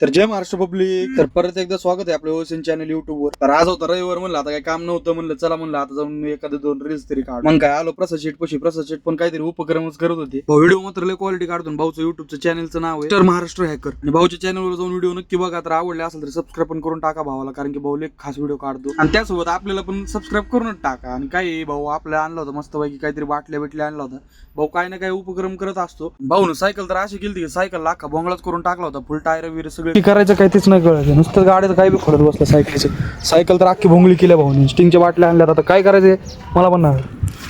तर जय महाराष्ट्र पब्लिक. तर परत एकदा स्वागत आहे आपल्या ओएसएन चॅनल युट्यूब वर. तर आज होता रविवार, म्हणलं आता काही काम नव्हतं, म्हणलं चला म्हणलं आता जाऊन एखादं दोन रील्स तरी काढ. मग काय आलो प्रसाद शेट पशी. प्रसाद शेट पण काहीतरी उपक्रमच करत होते. व्हिडिओ मात्र लय क्वालिटी काढतो. भाऊचं युट्यूबचं चॅनलचं नाव आहे तर महाराष्ट्र हॅकर. आणि भाऊच्या चॅनलवर जाऊन व्हिडिओ नक्की बघा. तर आवडले असेल तर सबस्क्राईब पण करून टाका भावाला, कारण की भाऊ लय खास व्हिडिओ काढतो. आणि त्यासोबत आपल्याला पण सबस्क्राईब करूनच टाका. आणि काही भाऊ आपल्याला आणला होता मस्त पैकी काहीतरी बाटल्या बिटल्या आणला होता. भाऊ काही ना काही उपक्रम करत असतो. भाऊन सायकल तर अशी केली की सायकल लाखा बोंगळाच करून टाकला होता. फुल टायर वगैरे सगळे करायचं काही तेच नाही कळत. नुसतं गाडीत काही बी खोडत बसलं सायकलचं. सायकल तर अख्खी भोंगळी केल्या भाऊने. स्टिंगच्या बाटल्या आणल्यात. आता काय करायचंय मला पण नाही.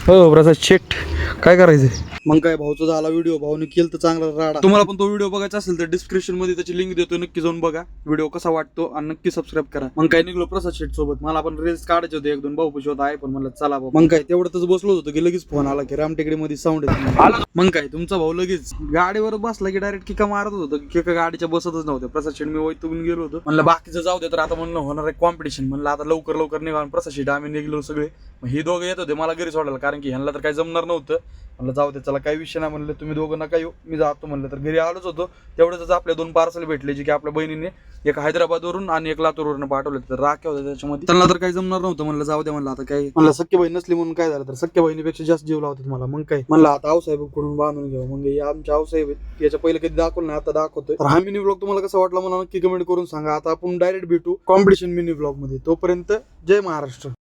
हो प्रसाद शेट काय करायचंय. मग काय भाऊचा झाला व्हिडिओ. भाऊने केलं तर चांगला राडा. तुम्हाला पण तो व्हिडिओ बघायचा असेल तर डिस्क्रिप्शन मध्ये त्याची लिंक देतो, नक्की जाऊन बघा व्हिडिओ कसा वाटतो आणि नक्की सबस्क्राईब करा. मग काय निघलो प्रसाद शेट सोबत. मला पण रील्स काढायचे होते एक दोन. भाऊ पशी होता आहे पण म्हणलं चला भाऊ. मग काय तेवढंच बसलो होतो की लगेच फोन आला की रामटेकडी मध्ये साऊंड येत. मग काय तुमचा भाऊ लगेच गाडीवर बसला की डायरेक्ट किका मारत होतो. किका गाडीच्या बसतच नव्हत्या. प्रसाद शेट मी वैतून गेलो होतो. म्हणलं बाकीचं जाऊ दे, तर आता म्हणलं होणार आहे कॉम्पिटिशन. म्हणलं आता लवकर लवकर निघा. प्रसाद शेट आम्ही निघलो सगळे. ही दोघं येत होते मला घरी सोडायला, कारण की ह्यांना तर काही जमणार नव्हतं. म्हणलं जाऊ दे चला काही विषय नाही. म्हणलं तुम्ही दोघं नका येऊ, मी जातो म्हणलं. तर घरी आलोच होतो तेवढंच आपल्या दोन पार्सल भेटले, जे की आपल्या बहिणीने एक हैदराबादवरून आणि एक लातूरवरून पाठवले. तर राख्या होत्या त्याच्यामध्ये. त्यांना तर काही जमणार नव्हतं. म्हणलं जाऊ दे म्हणलं आता काही. म्हणलं सख्य बहीण नसली म्हणून काय झालं, तर सख्य बहिणीपेक्षा जास्त जीव लावतात मला. मग काय म्हणलं आता आऊसाहेब कडून बांधून घेऊ. मग आमच्या आऊसाहेब याच्या पहिले कधी दाखवलं नाही, आता दाखवतोय. तर हा मिनी ब्लॉग तुम्हाला कसा वाटला मला नक्की कमेंट करून सांगा. आता आपण डायरेक्ट भेटू कॉम्पिटिशन मिनी ब्लॉग मध्ये. तोपर्यंत जय महाराष्ट्र.